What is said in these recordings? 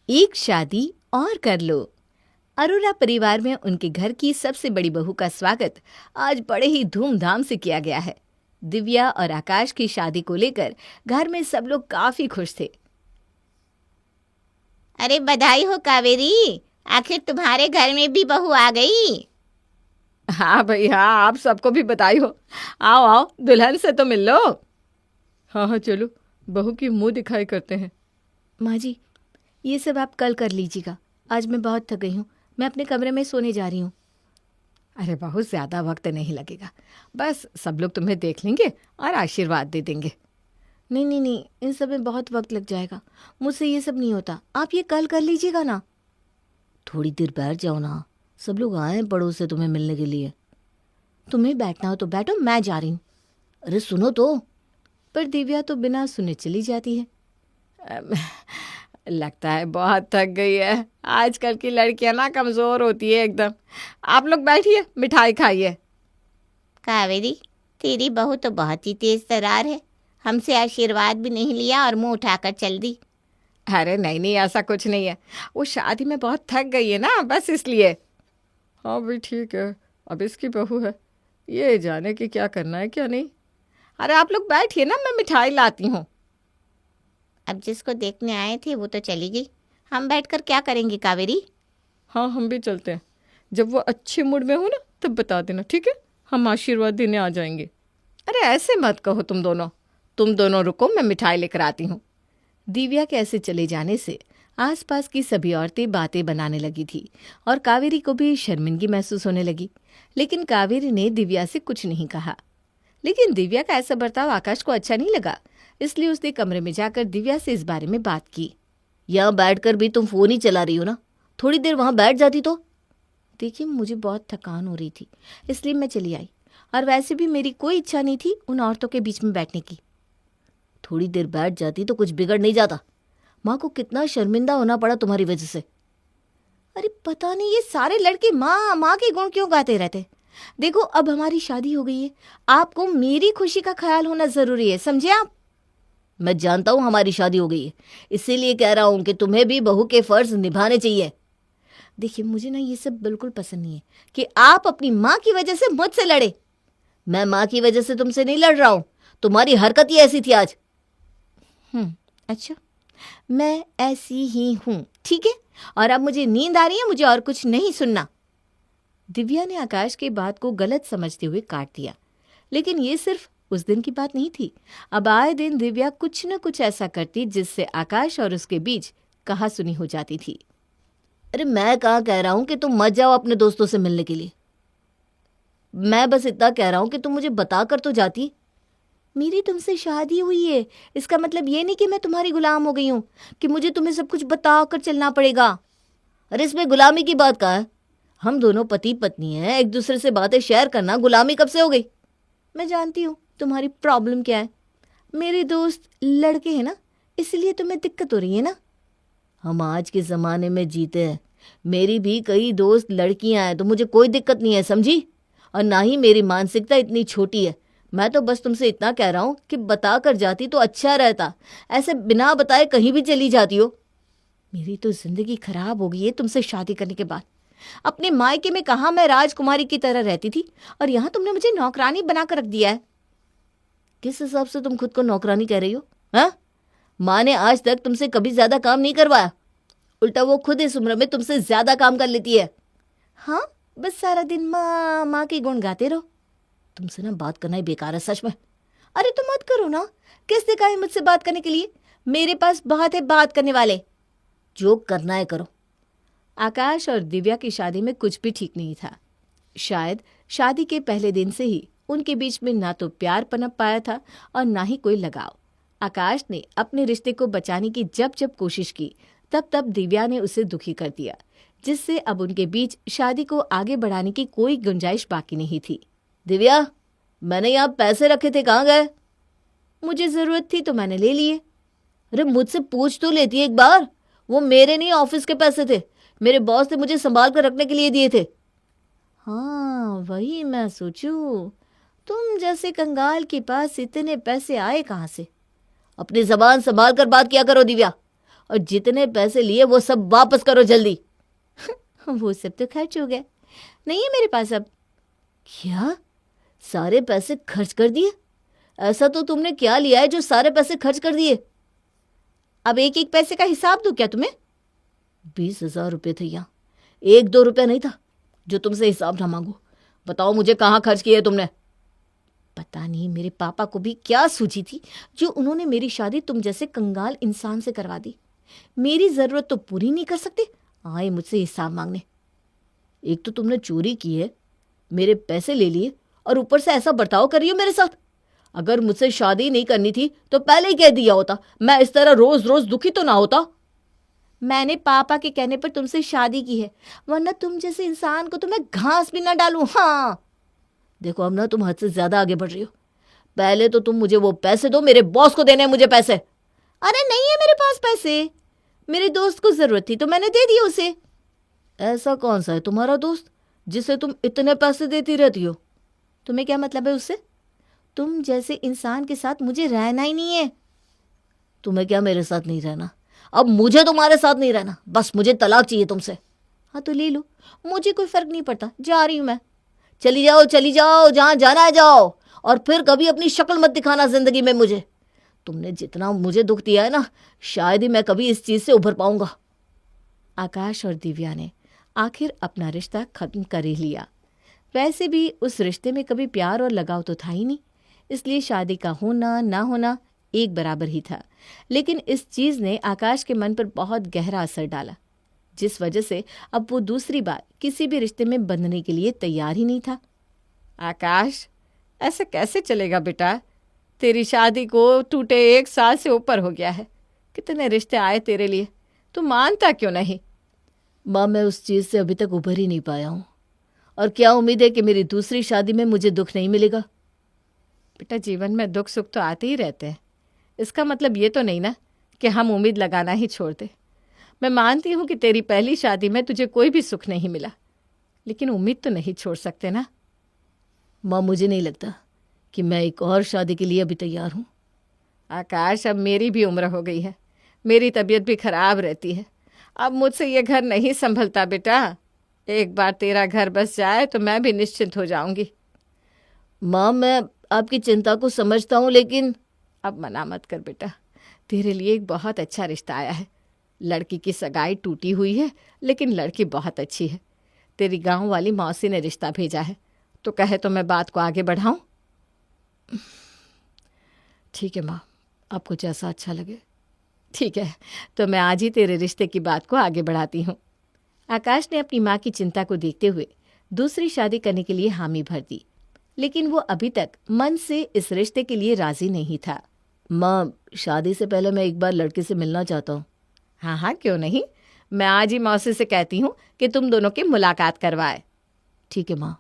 एक शादी और कर लो। अरोरा परिवार में उनके घर की सबसे बड़ी बहू का स्वागत आज बड़े ही धूमधाम से किया गया है। दिव्या और आकाश की शादी को लेकर घर में सब लोग काफी खुश थे। अरे बधाई हो कावेरी, आखिर तुम्हारे घर में भी बहू आ गई। हाँ भाई हाँ, आप सबको भी बधाई हो। आओ आओ, दुल्हन से तो मिल लो। हाँ हाँ चलो, बहू की मुंह दिखाई करते हैं। माँ जी, ये सब आप कल कर लीजिएगा। आज मैं बहुत थक गई हूँ, मैं अपने कमरे में सोने जा रही हूँ। अरे बहुत ज़्यादा वक्त नहीं लगेगा, बस सब लोग तुम्हें देख लेंगे और आशीर्वाद दे देंगे। नहीं नहीं नहीं, इन सब में बहुत वक्त लग जाएगा, मुझसे ये सब नहीं होता। आप ये कल कर लीजिएगा ना। थोड़ी देर बैठ जाओ ना, सब लोग आए हैं पड़ोस से तुम्हें मिलने के लिए। तुम्हें बैठना हो तो बैठो, मैं जा रही हूँ। अरे सुनो तो। पर दिव्या तो बिना सुने चली जाती है। लगता है बहुत थक गई है। आजकल की लड़कियां ना कमज़ोर होती है एकदम। आप लोग बैठिए, मिठाई खाइए। कावेरी, तेरी बहू तो बहुत ही तेज तरार है, हमसे आशीर्वाद भी नहीं लिया और मुंह उठाकर चल दी। अरे नहीं नहीं, ऐसा कुछ नहीं है। वो शादी में बहुत थक गई है ना, बस इसलिए। हाँ भाई ठीक है, अब इसकी बहू है, ये जाने कि क्या करना है क्या नहीं। अरे आप लोग बैठिए ना, मैं मिठाई लाती हूँ। अब जिसको देखने आए थे वो तो चली गई, हम बैठकर क्या करेंगे कावेरी। हाँ हम भी चलते हैं, जब वो अच्छे मूड में हो ना तब बता देना, ठीक है? हम आशीर्वाद देने आ जाएंगे। अरे ऐसे मत कहो तुम दोनों रुको, मैं मिठाई लेकर आती हूँ। दिव्या के ऐसे चले जाने से आसपास की सभी औरतें बातें बनाने लगी थी और कावेरी को भी शर्मिंदगी महसूस होने लगी। लेकिन कावेरी ने दिव्या से कुछ नहीं कहा। लेकिन दिव्या का ऐसा बर्ताव आकाश को अच्छा नहीं लगा, इसलिए उसने कमरे में जाकर दिव्या से इस बारे में बात की। यहाँ बैठकर भी तुम फोन ही चला रही हो ना, थोड़ी देर वहां बैठ जाती तो। देखिए मुझे बहुत थकान हो रही थी, इसलिए मैं चली आई, और वैसे भी मेरी कोई इच्छा नहीं थी उन औरतों के बीच में बैठने की। थोड़ी देर बैठ जाती तो कुछ बिगड़ नहीं जाता। माँ को कितना शर्मिंदा होना पड़ा तुम्हारी वजह से। अरे पता नहीं ये सारे लड़के माँ माँ के गुण क्यों गाते रहते। देखो अब हमारी शादी हो गई है, आपको मेरी खुशी का ख्याल होना जरूरी है, समझे आप? मैं जानता हूँ हमारी शादी हो गई है, इसीलिए कह रहा हूँ कि तुम्हें भी बहू के फर्ज निभाने चाहिए। देखिए मुझे ना ये सब बिल्कुल पसंद नहीं है कि आप अपनी माँ की वजह से मुझसे लड़े। मैं माँ की वजह से तुमसे नहीं लड़ रहा हूँ, तुम्हारी हरकत ही ऐसी थी आज। अच्छा, मैं ऐसी ही हूँ, ठीक है? और अब मुझे नींद आ रही है, मुझे और कुछ नहीं सुनना। दिव्या ने आकाश की बात को गलत समझते हुए काट दिया। लेकिन ये सिर्फ उस दिन की बात नहीं थी। अब आए दिन दिव्या कुछ न कुछ ऐसा करती जिससे आकाश और उसके बीच कहासुनी हो जाती थी। अरे मैं कहाँ कह रहा हूँ कि तुम मत जाओ अपने दोस्तों से मिलने के लिए। मैं बस इतना कह रहा हूँ कि तुम मुझे बता कर तो जाती। मेरी तुमसे शादी हुई है, इसका मतलब ये नहीं कि मैं तुम्हारी गुलाम हो गई हूँ, कि मुझे तुम्हें सब कुछ बता कर चलना पड़ेगा। अरे इसमें गुलामी की बात कहाँ है? हम दोनों पति पत्नी हैं, एक दूसरे से बातें शेयर करना गुलामी कब से हो गई? मैं जानती हूँ तुम्हारी प्रॉब्लम क्या है। मेरे दोस्त लड़के हैं ना, इसलिए तुम्हें दिक्कत हो रही है ना। हम आज के ज़माने में जीते हैं, मेरी भी कई दोस्त लड़कियां हैं, तो मुझे कोई दिक्कत नहीं है, समझी? और ना ही मेरी मानसिकता इतनी छोटी है। मैं तो बस तुमसे इतना कह रहा हूँ कि बता कर जाती तो अच्छा रहता, ऐसे बिना बताए कहीं भी चली जाती हो। मेरी तो जिंदगी खराब हो गई है तुमसे शादी करने के बाद। अपने मायके में कहाँ मैं राजकुमारी की तरह रहती थी, और यहाँ तुमने मुझे नौकरानी बनाकर रख दिया है। किस हिसाब से तुम खुद को नौकरानी कह रही हो? हाँ, माँ ने आज तक तुमसे कभी ज्यादा काम नहीं करवाया, उल्टा वो खुद इस उम्र में तुमसे ज्यादा काम कर लेती है। हाँ, बस सारा दिन माँ माँ के गुण गाते रहो। तुमसे ना बात करना ही बेकार है सच में। अरे तुम मत करो ना, किसने कहा है मुझसे बात करने के लिए? मेरे पास बहुत है बात करने वाले, जो करना है करो। आकाश और दिव्या की शादी में कुछ भी ठीक नहीं था। शायद शादी के पहले दिन से ही उनके बीच में ना तो प्यार पनप पाया था और ना ही कोई लगाव। आकाश ने अपने रिश्ते को बचाने की जब जब कोशिश की, तब तब दिव्या ने उसे दुखी कर दिया, जिससे अब उनके बीच शादी को आगे बढ़ाने की कोई गुंजाइश बाकी नहीं थी। दिव्या, मैंने यहाँ पैसे रखे थे, कहाँ गए? मुझे जरूरत थी तो मैंने ले लिए। अरे मुझसे पूछ तो लेती एक बार, वो मेरे नहीं ऑफिस के पैसे थे, मेरे बॉस ने मुझे संभाल कर रखने के लिए दिए थे। हाँ वही मैं सोचूं, तुम जैसे कंगाल के पास इतने पैसे आए कहाँ से? अपनी जबान संभाल कर बात किया करो दिव्या, और जितने पैसे लिए वो सब वापस करो जल्दी। वो सब तो खर्च हो गए, नहीं है मेरे पास अब। क्या? सारे पैसे खर्च कर दिए? ऐसा तो तुमने क्या लिया है जो सारे पैसे खर्च कर दिए? अब एक एक पैसे का हिसाब दूं क्या तुम्हें? 20,000 रुपये थे यहाँ, 1-2 रुपया नहीं था जो तुमसे हिसाब ना मांगू। बताओ मुझे कहाँ खर्च किए तुमने? पता नहीं मेरे पापा को भी क्या सूझी थी जो उन्होंने मेरी शादी तुम जैसे कंगाल इंसान से करवा दी। मेरी जरूरत तो पूरी नहीं कर सकते, आए मुझसे हिसाब मांगने। एक तो तुमने चोरी की है, मेरे पैसे ले लिए और ऊपर से ऐसा बर्ताव कर रही हो मेरे साथ। अगर मुझसे शादी नहीं करनी थी तो पहले ही कह दिया होता, मैं इस तरह रोज रोज दुखी तो ना होता। मैंने पापा के कहने पर तुमसे शादी की है, वरना तुम जैसे इंसान को तो मैं घास भी ना डालूं। हाँ देखो अब ना तुम हद से ज्यादा आगे बढ़ रही हो। पहले तो तुम मुझे वो पैसे दो, मेरे बॉस को देने हैं मुझे पैसे। अरे नहीं है मेरे पास पैसे, मेरे दोस्त को जरूरत थी तो मैंने दे दिए उसे। ऐसा कौन सा है तुम्हारा दोस्त जिसे तुम इतने पैसे देती रहती हो? तुम्हें क्या मतलब है उससे? तुम जैसे इंसान के साथ मुझे रहना ही नहीं है। तुम्हें क्या मेरे साथ नहीं रहना? अब मुझे तुम्हारे साथ नहीं रहना, बस मुझे तलाक चाहिए तुमसे। हाँ तो ले लो, मुझे कोई फर्क नहीं पड़ता, जा रही हूं मैं। चली जाओ, जहां जाना है जाओ, और फिर कभी अपनी शक्ल मत दिखाना जिंदगी में मुझे। तुमने जितना मुझे दुख दिया है ना, शायद ही मैं कभी इस चीज से उभर पाऊंगा। आकाश और दिव्या ने आखिर अपना रिश्ता खत्म कर ही लिया। वैसे भी उस रिश्ते में कभी प्यार और लगाव तो था ही नहीं, इसलिए शादी का होना ना होना एक बराबर ही था। लेकिन इस चीज ने आकाश के मन पर बहुत गहरा असर डाला, जिस वजह से अब वो दूसरी बार किसी भी रिश्ते में बंधने के लिए तैयार ही नहीं था। आकाश, ऐसे कैसे चलेगा बेटा? तेरी शादी को टूटे 1 साल से ऊपर हो गया है। कितने रिश्ते आए तेरे लिए, तू मानता क्यों नहीं? माँ मैं उस चीज से अभी तक उभर ही नहीं पाया हूँ, और क्या उम्मीद है कि मेरी दूसरी शादी में मुझे दुख नहीं मिलेगा? बेटा, जीवन में दुख सुख तो आते ही रहते हैं। इसका मतलब ये तो नहीं ना कि हम उम्मीद लगाना ही छोड़ दें। मैं मानती हूँ कि तेरी पहली शादी में तुझे कोई भी सुख नहीं मिला, लेकिन उम्मीद तो नहीं छोड़ सकते ना। माँ मुझे नहीं लगता कि मैं एक और शादी के लिए अभी तैयार हूँ। आकाश, अब मेरी भी उम्र हो गई है, मेरी तबीयत भी खराब रहती है। अब मुझसे ये घर नहीं संभलता बेटा। एक बार तेरा घर बस जाए तो मैं भी निश्चिंत हो जाऊंगी। माँ मैं आपकी चिंता को समझता हूँ, लेकिन अब मना मत कर बेटा, तेरे लिए एक बहुत अच्छा रिश्ता आया है। लड़की की सगाई टूटी हुई है, लेकिन लड़की बहुत अच्छी है। तेरी गांव वाली मौसी ने रिश्ता भेजा है, तो कहे तो मैं बात को आगे बढ़ाऊं? ठीक है माँ, आपको जैसा अच्छा लगे। ठीक है, तो मैं आज ही तेरे रिश्ते की बात को आगे बढ़ाती हूँ। आकाश ने अपनी माँ की चिंता को देखते हुए दूसरी शादी करने के लिए हामी भर दी, लेकिन वो अभी तक मन से इस रिश्ते के लिए राजी नहीं था। माँ शादी से पहले मैं एक बार लड़के से मिलना चाहता हूँ। हाँ हाँ, क्यों नहीं। मैं आज ही मौसी से कहती हूँ कि तुम दोनों की मुलाकात करवाए। ठीक है माँ।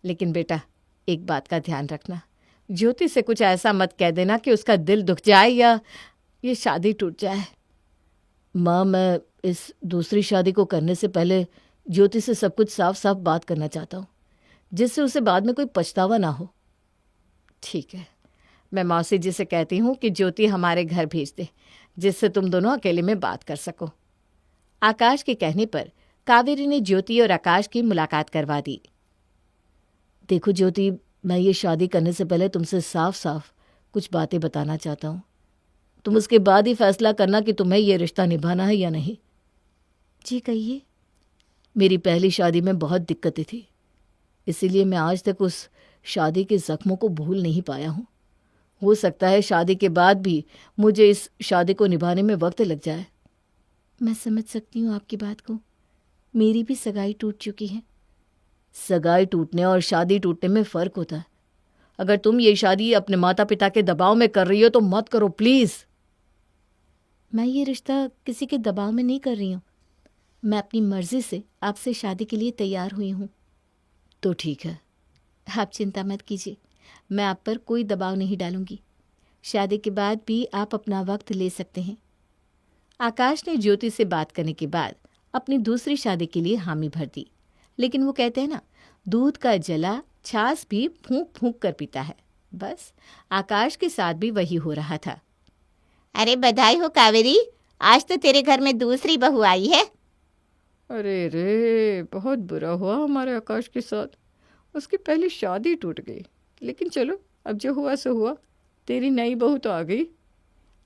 लेकिन बेटा, एक बात का ध्यान रखना, ज्योति से कुछ ऐसा मत कह देना कि उसका दिल दुख जाए या ये शादी टूट जाए। माँ मैं इस दूसरी शादी को करने से पहले ज्योति से सब कुछ साफ साफ बात करना चाहता हूँ, जिससे उसे बाद में कोई पछतावा ना हो। ठीक है, मैं मौसी जी से कहती हूँ कि ज्योति हमारे घर भेज दे, जिससे तुम दोनों अकेले में बात कर सको। आकाश के कहने पर कावेरी ने ज्योति और आकाश की मुलाकात करवा दी। देखो ज्योति, मैं ये शादी करने से पहले तुमसे साफ साफ कुछ बातें बताना चाहता हूँ। तुम उसके बाद ही फैसला करना कि तुम्हें ये रिश्ता निभाना है या नहीं। जी कहिए। मेरी पहली शादी में बहुत दिक्कतें थी, इसीलिए मैं आज तक उस शादी के जख्मों को भूल नहीं पाया हूँ। हो सकता है शादी के बाद भी मुझे इस शादी को निभाने में वक्त लग जाए। मैं समझ सकती हूँ आपकी बात को, मेरी भी सगाई टूट चुकी है। सगाई टूटने और शादी टूटने में फ़र्क होता है। अगर तुम ये शादी अपने माता पिता के दबाव में कर रही हो तो मत करो प्लीज़। मैं ये रिश्ता किसी के दबाव में नहीं कर रही हूँ, मैं अपनी मर्जी से आपसे शादी के लिए तैयार हुई हूँ। तो ठीक है, आप चिंता मत कीजिए, मैं आप पर कोई दबाव नहीं डालूंगी। शादी के बाद भी आप अपना वक्त ले सकते हैं। आकाश ने ज्योति से बात करने के बाद अपनी दूसरी शादी के लिए हामी भर दी, लेकिन वो कहते हैं ना, दूध का जला छाछ भी फूंक फूंक कर पीता है। बस आकाश के साथ भी वही हो रहा था। अरे बधाई हो कावेरी, आज तो तेरे घर में दूसरी बहू आई है। अरे रे, बहुत बुरा हुआ हमारे आकाश के साथ। उसकी पहली शादी टूट गई, लेकिन चलो अब जो हुआ सो हुआ। तेरी नई बहू तो आ गई।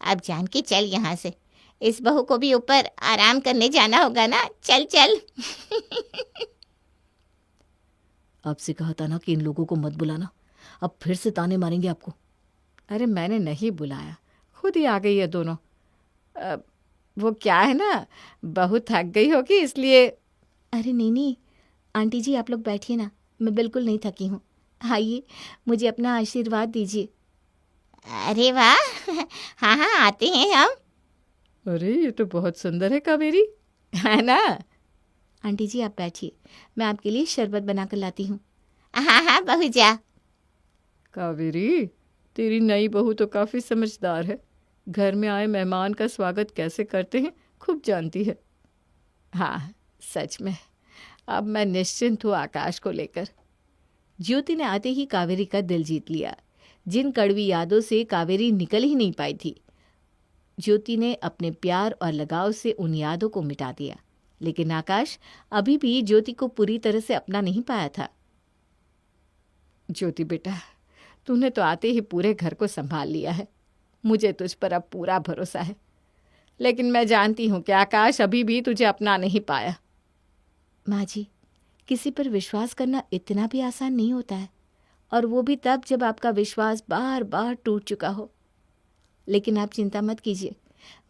अब जान के चल यहाँ से, इस बहू को भी ऊपर आराम करने जाना होगा ना। चल चल। आपसे कहा था ना कि इन लोगों को मत बुलाना, अब फिर से ताने मारेंगे आपको। अरे मैंने नहीं बुलाया, खुद ही आ गई है दोनों। वो क्या है ना, बहू थक गई होगी इसलिए। अरे नहीं, आंटी जी आप लोग बैठिए ना, मैं बिल्कुल नहीं थकी हूँ। आइए, मुझे अपना आशीर्वाद दीजिए। अरे वाह, हाँ हाँ आते हैं हम। अरे ये तो बहुत सुंदर है कावेरी, है ना? आंटी जी आप बैठिए, मैं आपके लिए शरबत बनाकर लाती हूँ। हाँ हाँ बहू जा। कावेरी, तेरी नई बहू तो काफ़ी समझदार है। घर में आए मेहमान का स्वागत कैसे करते हैं खूब जानती है। हाँ सच में, अब मैं निश्चिंत हूँ आकाश को लेकर। ज्योति ने आते ही कावेरी का दिल जीत लिया। जिन कड़वी यादों से कावेरी निकल ही नहीं पाई थी, ज्योति ने अपने प्यार और लगाव से उन यादों को मिटा दिया। लेकिन आकाश अभी भी ज्योति को पूरी तरह से अपना नहीं पाया था। ज्योति बेटा, तूने तो आते ही पूरे घर को संभाल लिया है। मुझे तुझ पर अब पूरा भरोसा है, लेकिन मैं जानती हूँ कि आकाश अभी भी तुझे अपना नहीं पाया। माँ जी, किसी पर विश्वास करना इतना भी आसान नहीं होता है, और वो भी तब जब आपका विश्वास बार बार टूट चुका हो। लेकिन आप चिंता मत कीजिए,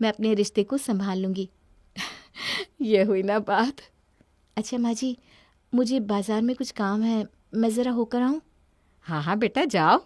मैं अपने रिश्ते को संभाल लूँगी। ये हुई ना बात। अच्छा माँ जी, मुझे बाज़ार में कुछ काम है, मैं ज़रा होकर आऊँ? हाँ हाँ बेटा जाओ।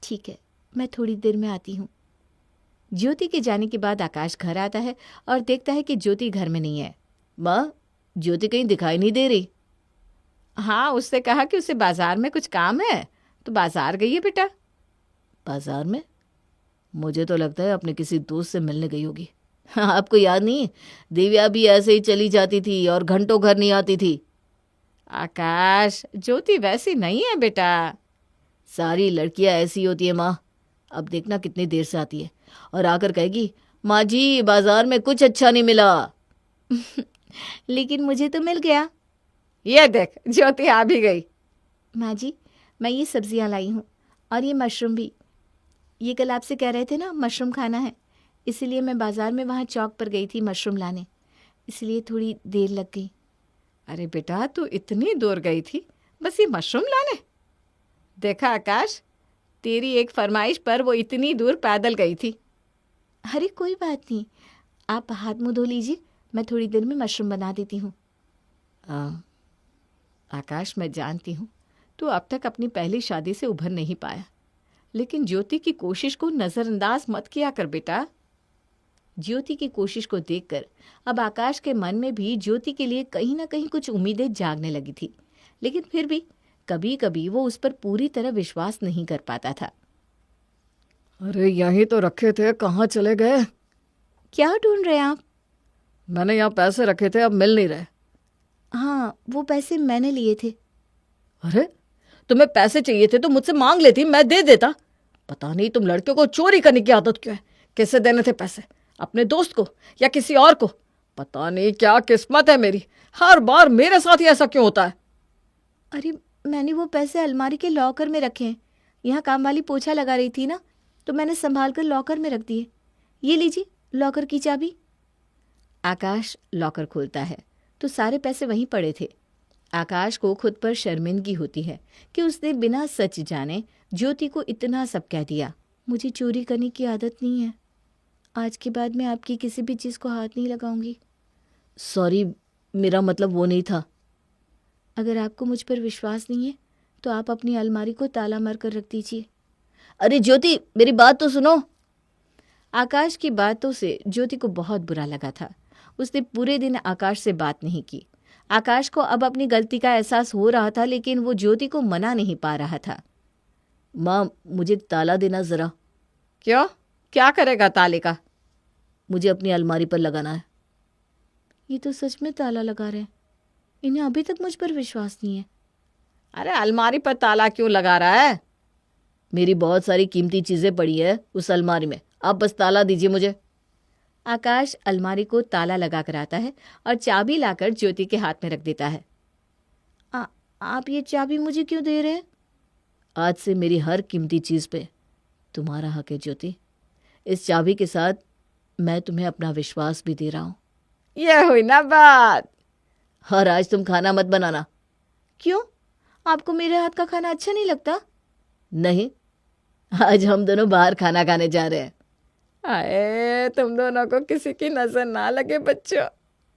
ठीक है, मैं थोड़ी देर में आती हूँ। ज्योति के जाने के बाद आकाश घर आता है और देखता है कि ज्योति घर में नहीं है। माँ, ज्योति कहीं दिखाई नहीं दे रही। हाँ, उससे कहा कि उसे बाजार में कुछ काम है, तो बाजार गई है बेटा। बाजार में? मुझे तो लगता है अपने किसी दोस्त से मिलने गई होगी। आपको याद नहीं, दिव्या भी ऐसे ही चली जाती थी और घंटों घर नहीं आती थी। आकाश, ज्योति वैसी नहीं है बेटा। सारी लड़कियां ऐसी होती है माँ। अब देखना कितनी देर से आती है और आकर कहेगी, माँ जी बाजार में कुछ अच्छा नहीं मिला। लेकिन मुझे तो मिल गया। ये देख, ज्योति आ भी गई। माँ जी, मैं ये सब्जियाँ लाई हूँ, और ये मशरूम भी। ये कल आपसे कह रहे थे ना मशरूम खाना है, इसीलिए मैं बाज़ार में वहाँ चौक पर गई थी मशरूम लाने, इसलिए थोड़ी देर लग गई। अरे बेटा, तू इतनी दूर गई थी बस ये मशरूम लाने? देखा आकाश, तेरी एक फरमाइश पर वो इतनी दूर पैदल गई थी। अरे कोई बात नहीं, आप हाथ मुँह धो लीजिए, मैं थोड़ी देर में मशरूम बना देती हूँ। आकाश, मैं जानती हूँ तू अब तक अपनी पहली शादी से उभर नहीं पाया, लेकिन ज्योति की कोशिश को नज़रअंदाज मत किया कर बेटा। ज्योति की कोशिश को देखकर अब आकाश के मन में भी ज्योति के लिए कहीं ना कहीं कुछ उम्मीदें जागने लगी थी, लेकिन फिर भी कभी कभी वो उस पर पूरी तरह विश्वास नहीं कर पाता था। अरे यहीं तो रखे थे, कहाँ चले गए? क्या ढूंढ रहे हैं आप? मैंने यहाँ पैसे रखे थे, अब मिल नहीं रहे। हाँ, वो पैसे मैंने लिए थे। अरे तुम्हें पैसे चाहिए थे तो मुझसे मांग लेती, मैं दे देता। पता नहीं तुम लड़कियों को चोरी करने की आदत क्यों है। किससे देने थे पैसे, अपने दोस्त को या किसी और को? पता नहीं क्या किस्मत है मेरी, हर बार मेरे साथ ही ऐसा क्यों होता है? अरे मैंने वो पैसे अलमारी के लॉकर में रखे हैं। यहाँ काम वाली पोछा लगा रही थी ना, तो मैंने संभाल कर लॉकर में रख दिए। ये लीजिए लॉकर की चाबी। आकाश लॉकर खोलता है तो सारे पैसे वहीं पड़े थे। आकाश को खुद पर शर्मिंदगी होती है कि उसने बिना सच जाने ज्योति को इतना सब कह दिया। मुझे चोरी करने की आदत नहीं है, आज के बाद मैं आपकी किसी भी चीज़ को हाथ नहीं लगाऊंगी। सॉरी, मेरा मतलब वो नहीं था। अगर आपको मुझ पर विश्वास नहीं है तो आप अपनी अलमारी को ताला मार कर रख दीजिए। अरे ज्योति, मेरी बात तो सुनो। आकाश की बातों से ज्योति को बहुत बुरा लगा था। उसने पूरे दिन आकाश से बात नहीं की। आकाश को अब अपनी गलती का एहसास हो रहा था, लेकिन वो ज्योति को मना नहीं पा रहा था। माँ, मुझे ताला देना ज़रा। क्यों, क्या करेगा ताले का? मुझे अपनी अलमारी पर लगाना है। ये तो सच में ताला लगा रहे हैं, इन्हें अभी तक मुझ पर विश्वास नहीं है। अरे अलमारी पर ताला क्यों लगा रहा है? मेरी बहुत सारी कीमती चीज़ें पड़ी है उस अलमारी में, आप बस ताला दीजिए मुझे। आकाश अलमारी को ताला लगाकर आता है और चाबी लाकर ज्योति के हाथ में रख देता है। आप ये चाबी मुझे क्यों दे रहे हैं? आज से मेरी हर कीमती चीज़ पे तुम्हारा हक है ज्योति। इस चाबी के साथ मैं तुम्हें अपना विश्वास भी दे रहा हूँ। ये हुई ना बात। और आज तुम खाना मत बनाना। क्यों? आपको मेरे हाथ का खाना अच्छा नहीं लगता? नहीं, आज हम दोनों बाहर खाना खाने जा रहे हैं। आए, तुम दोनों को किसी की नजर ना लगे बच्चों।